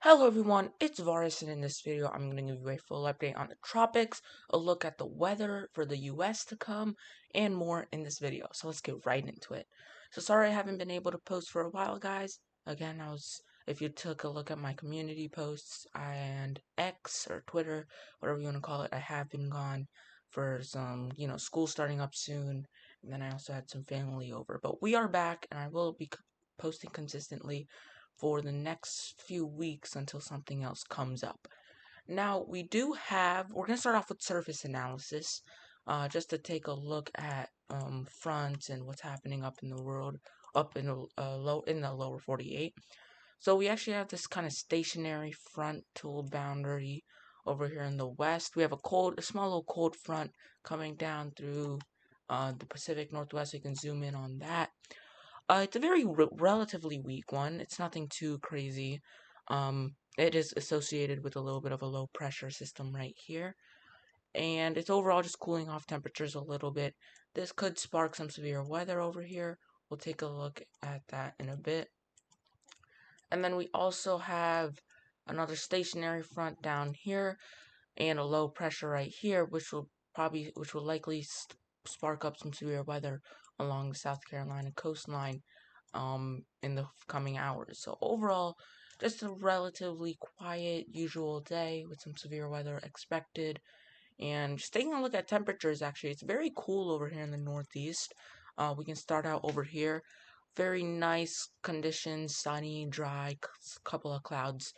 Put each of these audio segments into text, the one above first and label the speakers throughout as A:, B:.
A: Hello everyone, it's Varus, and in this video I'm going to give you a full update on the tropics, a look at the weather for the US to come, and more in this video. So let's get right into it. So sorry I haven't been able to post for a while, guys. Again, if you took a look at my community posts and X or Twitter, whatever you want to call it, I have been gone for some, school starting up soon, and then I also had some family over. But we are back, and I will be posting consistently for the next few weeks until something else comes up. Now, we're going to start off with surface analysis, just to take a look at fronts and what's happening up in the world, up in the lower 48. So we actually have this kind of stationary front tool boundary over here in the west. We have a small little cold front coming down through the Pacific Northwest. We can zoom in on that. It's a very relatively weak one. It's nothing too crazy. It is associated with a little bit of a low pressure system right here, and it's overall just cooling off temperatures a little bit. This could spark some severe weather over here. We'll take a look at that in a bit. And then we also have another stationary front down here and a low pressure right here, which will likely spark up some severe weather along the South Carolina coastline in the coming hours. So overall, just a relatively quiet, usual day with some severe weather expected. And just taking a look at temperatures, actually, it's very cool over here in the Northeast. We can start out over here. Very nice conditions, sunny, dry, couple of clouds.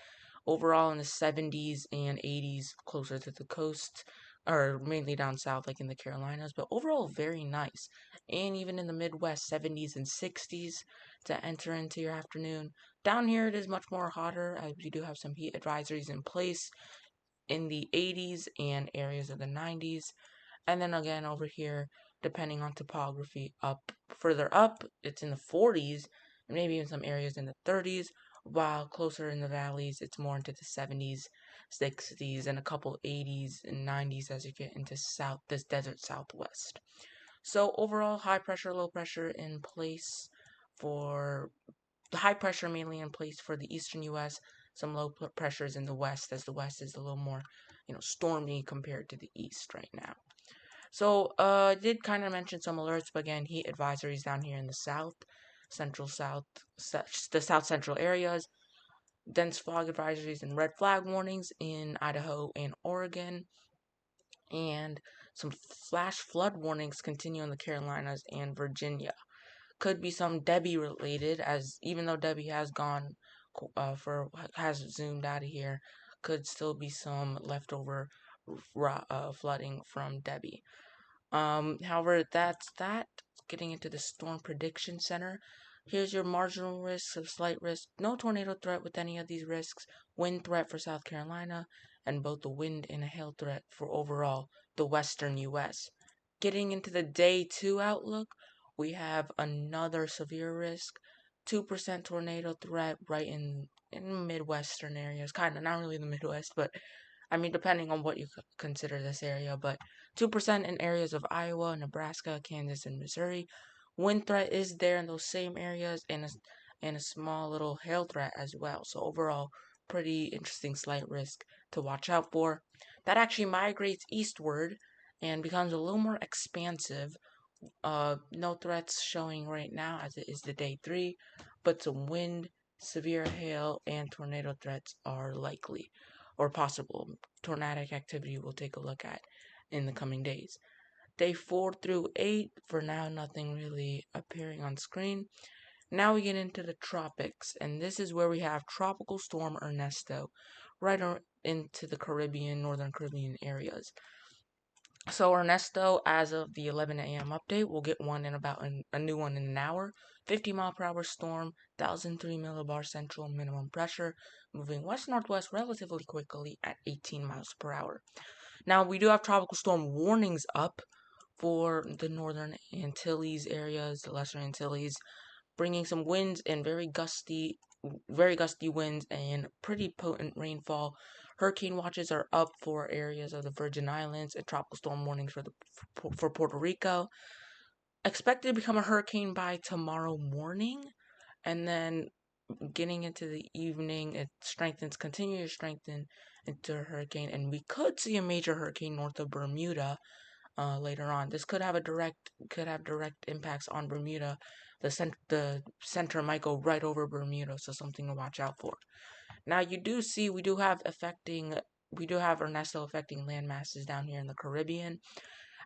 A: Overall in the 70s and 80s, closer to the coast, or mainly down south, like in the Carolinas. But overall, very nice. And even in the Midwest, 70s and 60s to enter into your afternoon. Down here, it is much more hotter, as we do have some heat advisories in place in the 80s and areas of the 90s. And then again over here, depending on topography, further up, it's in the 40s, and maybe in some areas in the 30s, while closer in the valleys, it's more into the 70s, 60s, and a couple 80s and 90s as you get into this desert southwest. So overall, high pressure, low pressure in place for the high pressure mainly in place for the eastern U.S., some low pressures in the west, as the west is a little more, stormy compared to the east right now. So, I did kind of mention some alerts, but again, heat advisories down here in the south, the south central areas, dense fog advisories and red flag warnings in Idaho and Oregon, and some flash flood warnings continue in the Carolinas and Virginia. Could be some Debbie related, as even though Debbie has has zoomed out of here, could still be some leftover flooding from Debbie. However, that's that. Getting into the Storm Prediction Center. Here's your marginal risks of slight risk. No tornado threat with any of these risks. Wind threat for South Carolina, and both the wind and a hail threat for overall the western U.S. Getting into the day 2 outlook, we have another severe risk. 2% tornado threat right in Midwestern areas. Kind of, not really the Midwest, but I mean, depending on what you consider this area, but 2% in areas of Iowa, Nebraska, Kansas, and Missouri. Wind threat is there in those same areas, and a small little hail threat as well. So overall, pretty interesting slight risk to watch out for. That actually migrates eastward and becomes a little more expansive. No threats showing right now as it is the day 3, but some wind, severe hail, and tornado threats are likely or possible. Tornadic activity we'll take a look at in the coming days. Day 4 through 8, for now, nothing really appearing on screen. Now we get into the tropics, and this is where we have Tropical Storm Ernesto, right into the northern Caribbean areas. So Ernesto, as of the 11 a.m. update, we'll get one in about a new one in an hour. 50-mile-per-hour storm, 1,003 millibar central minimum pressure, moving west-northwest relatively quickly at 18 miles per hour. Now, we do have tropical storm warnings up for the northern Antilles areas, the lesser Antilles, bringing some winds and very gusty winds and pretty potent rainfall. Hurricane watches are up for areas of the Virgin Islands and tropical storm warnings for Puerto Rico. Expected to become a hurricane by tomorrow morning, and then getting into the evening, it continues to strengthen into a hurricane, and we could see a major hurricane north of Bermuda later on. This could have direct impacts on Bermuda. The center might go right over Bermuda, so something to watch out for. Now you do see we do have Ernesto affecting land masses down here in the Caribbean.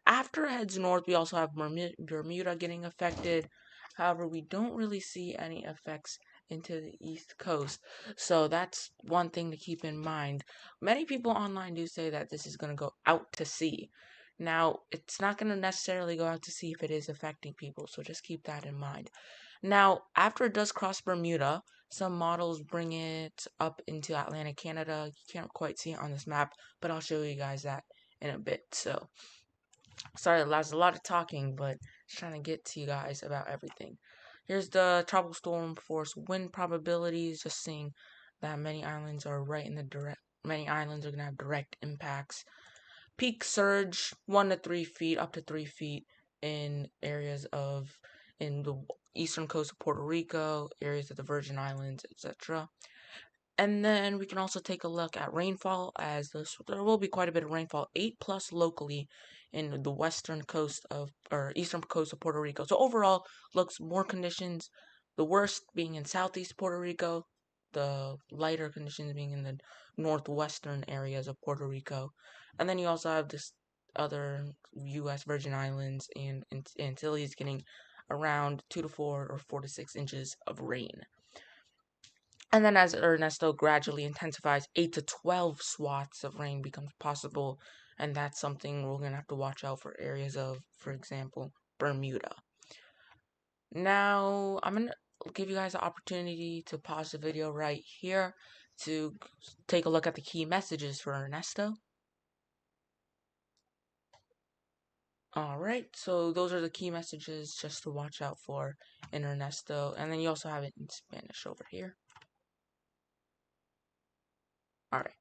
A: After it heads north, we also have Bermuda getting affected. However, we don't really see any effects into the East Coast. So that's one thing to keep in mind. Many people online do say that this is going to go out to sea. Now, it's not going to necessarily go out to sea if it is affecting people, so just keep that in mind. Now, after it does cross Bermuda, some models bring it up into Atlantic Canada. You can't quite see it on this map, but I'll show you guys that in a bit. So, sorry, that's a lot of talking, but just trying to get to you guys about everything. Here's the tropical storm force wind probabilities. Just seeing that many islands are Many islands are gonna have direct impacts. Peak surge 1 to 3 feet, up to 3 feet in in the eastern coast of Puerto Rico, areas of the Virgin Islands, etc. And then we can also take a look at rainfall, as there will be quite a bit of rainfall, 8 plus locally in the eastern coast of Puerto Rico. So overall, looks more conditions, the worst being in southeast Puerto Rico, the lighter conditions being in the northwestern areas of Puerto Rico. And then you also have this other U.S. Virgin Islands and Antilles getting around 2 to 4 or 4 to 6 inches of rain. And then as Ernesto gradually intensifies, 8 to 12 swaths of rain becomes possible, and that's something we're going to have to watch out for areas of, for example, Bermuda. Now, I'm going to give you guys the opportunity to pause the video right here to take a look at the key messages for Ernesto. Alright, so those are the key messages just to watch out for in Ernesto, and then you also have it in Spanish over here. Alright,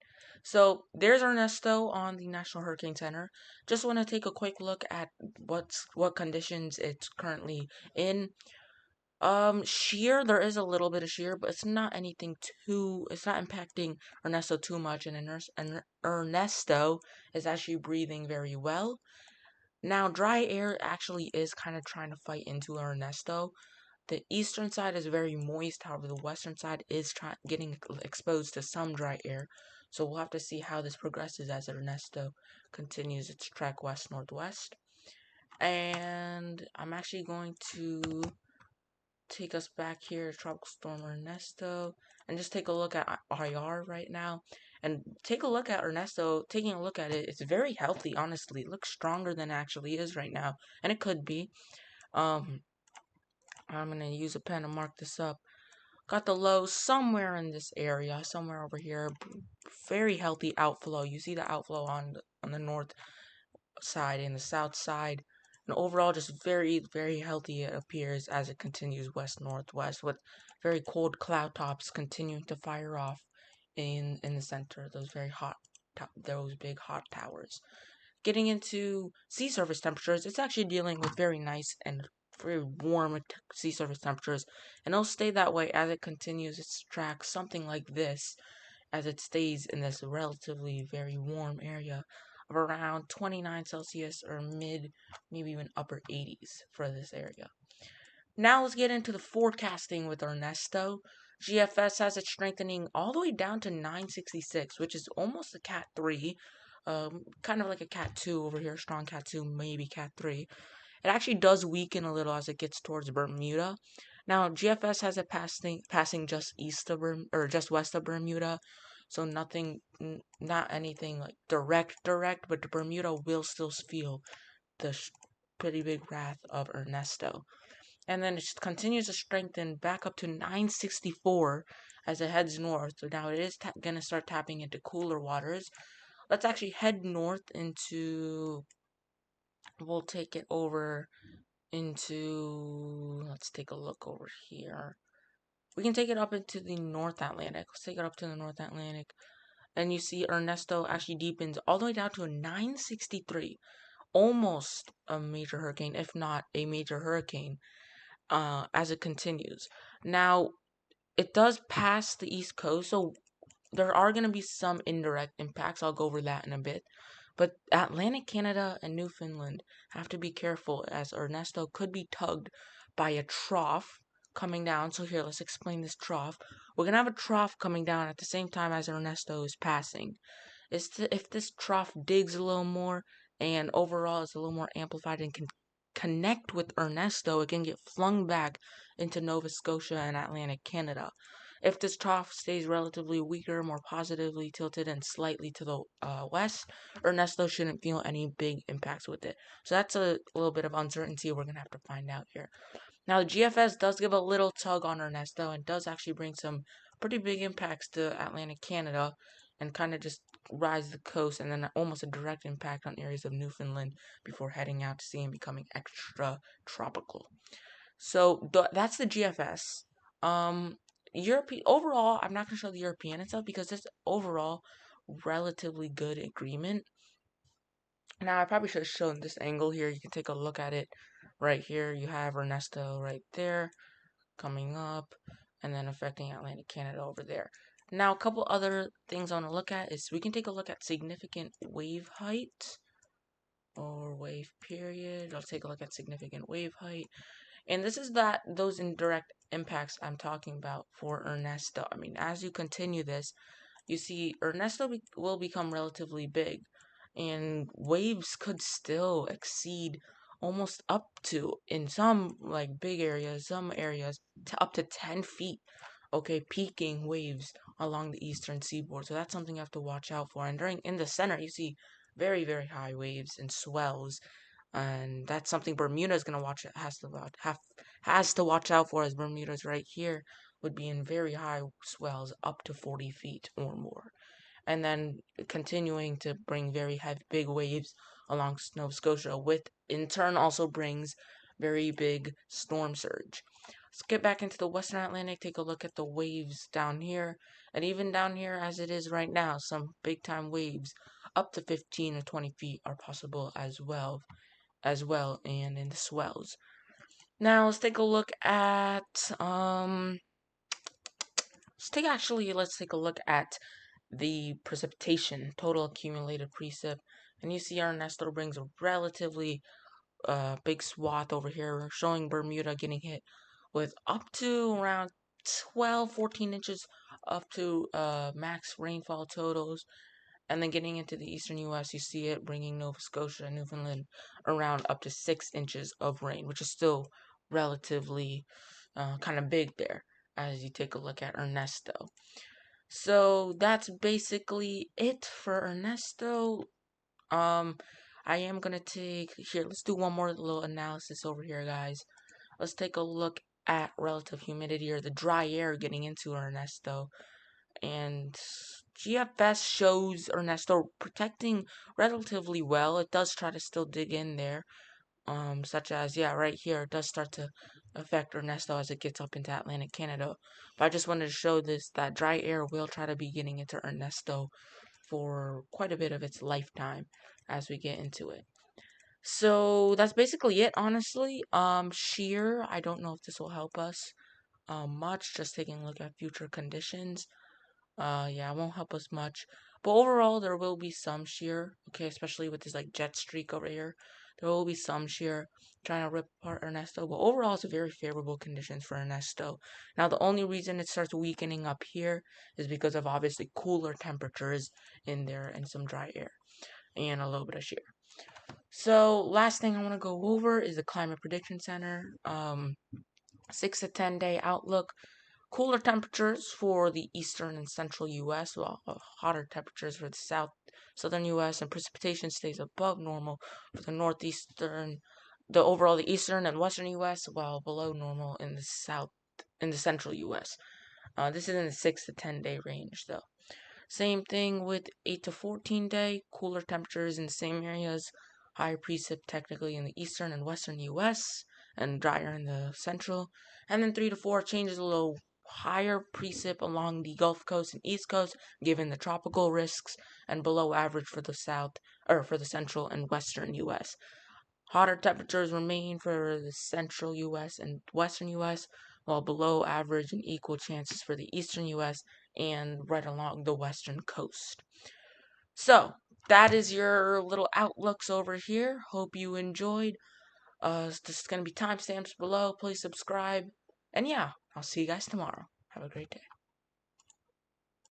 A: so there's Ernesto on the National Hurricane Center. Just want to take a quick look at what conditions it's currently in. Shear, there is a little bit of shear, but it's not impacting Ernesto too much, and Ernesto is actually breathing very well. Now, dry air actually is kind of trying to fight into Ernesto. The eastern side is very moist, however, the western side is getting exposed to some dry air. So we'll have to see how this progresses as Ernesto continues its trek west-northwest. And I'm actually going to take us back here to Tropical Storm Ernesto and just take a look at IR right now. And take a look at Ernesto. Taking a look at it, it's very healthy, honestly. It looks stronger than it actually is right now. And it could be. I'm going to use a pen to mark this up. Got the low somewhere in this area, somewhere over here. Very healthy outflow. You see the outflow on the north side and the south side. And overall, just very, very healthy it appears as it continues west-northwest, with very cold cloud tops continuing to fire off in the center. Those big hot towers. Getting into sea surface temperatures, it's actually dealing with very nice and very warm sea surface temperatures, and it'll stay that way as it continues its track, something like this, as it stays in this relatively very warm area of around 29 Celsius or maybe even upper 80s for this area. Now let's get into the forecasting with Ernesto. GFS has it strengthening all the way down to 966, which is almost a Cat 3. Kind of like a Cat 2 over here, strong Cat 2, maybe Cat 3. It actually does weaken a little as it gets towards Bermuda. Now, GFS has it passing just just west of Bermuda, so not anything like direct, but Bermuda will still feel the pretty big wrath of Ernesto. And then it continues to strengthen back up to 964 as it heads north. So now it is going to start tapping into cooler waters. Let's actually head north we'll take it over let's take a look over here. We can take it up into the North Atlantic. Let's take it up to the North Atlantic. And you see Ernesto actually deepens all the way down to a 963. Almost a major hurricane, if not a major hurricane, as it continues. Now, it does pass the East Coast, so there are going to be some indirect impacts. I'll go over that in a bit. But Atlantic Canada and Newfoundland have to be careful, as Ernesto could be tugged by a trough coming down. So here, let's explain this trough. We're going to have a trough coming down at the same time as Ernesto is passing. If this trough digs a little more and overall is a little more amplified and can connect with Ernesto, it can get flung back into Nova Scotia and Atlantic Canada. If this trough stays relatively weaker, more positively tilted, and slightly to the west, Ernesto shouldn't feel any big impacts with it. So that's a little bit of uncertainty we're going to have to find out here. Now, the GFS does give a little tug on Ernesto and does actually bring some pretty big impacts to Atlantic Canada and kind of just rise the coast, and then almost a direct impact on areas of Newfoundland before heading out to sea and becoming extra tropical. So that's the GFS. European overall, I'm not going to show the European and stuff because it's overall relatively good agreement. Now, I probably should have shown this angle here. You can take a look at it right here. You have Ernesto right there coming up and then affecting Atlantic Canada over there. Now, a couple other things I want to look at is we can take a look at significant wave height or wave period. I'll take a look at significant wave height. And this is those indirect impacts I'm talking about for Ernesto. I mean, as you continue this, you see Ernesto will become relatively big, and waves could still exceed almost up to, in some like big areas, some areas, up to 10 feet. Okay, peaking waves along the eastern seaboard. So that's something you have to watch out for. And in the center, you see very, very high waves and swells, and that's something Bermuda is gonna has to watch out for, as Bermuda's right here would be in very high swells up to 40 feet or more, and then continuing to bring very heavy big waves along Nova Scotia, which in turn also brings very big storm surge. Let's get back into the Western Atlantic, take a look at the waves down here, and even down here as it is right now, some big time waves up to 15 or 20 feet are possible as well, and in the swells. Now let's take a look at let's take a look at the precipitation, total accumulated precip, and you see Ernesto brings a relatively big swath over here, showing Bermuda getting hit with up to around 12-14 inches up to max rainfall totals. And then getting into the eastern U.S., you see it bringing Nova Scotia and Newfoundland around up to 6 inches of rain, which is still relatively kind of big there as you take a look at Ernesto. So that's basically it for Ernesto. I am going to take, here, let's do one more little analysis over here, guys. Let's take a look at relative humidity, or the dry air getting into Ernesto. And GFS shows Ernesto protecting relatively well. It does try to still dig in there, such as, yeah, right here, it does start to affect Ernesto as it gets up into Atlantic Canada. But I just wanted to show this, that dry air will try to be getting into Ernesto for quite a bit of its lifetime as we get into it. So that's basically it, honestly. Shear, I don't know if this will help us much, just taking a look at future conditions. Yeah, it won't help us much. But overall, there will be some shear, okay, especially with this like jet streak over here. There will be some shear trying to rip apart Ernesto, but overall, it's a very favorable conditions for Ernesto. Now, the only reason it starts weakening up here is because of obviously cooler temperatures in there and some dry air and a little bit of shear. So, last thing I want to go over is the Climate Prediction Center 6 to 10 day outlook. Cooler temperatures for the eastern and central U.S., while hotter temperatures for the southern U.S., and precipitation stays above normal for the the eastern and western U.S., while below normal in the central U.S. This is in the 6 to 10 day range, though. Same thing with 8 to 14 day, cooler temperatures in the same areas, higher precip technically in the eastern and western U.S., and drier in the central. And then 3 to 4 changes a little higher precip along the Gulf Coast and East Coast, given the tropical risks, and below average for the for the central and western U.S. Hotter temperatures remain for the central U.S. and western U.S., while below average and equal chances for the eastern U.S. and right along the western coast. So, that is your little outlooks over here. Hope you enjoyed. This is going to be timestamps below. Please subscribe. And yeah, I'll see you guys tomorrow. Have a great day.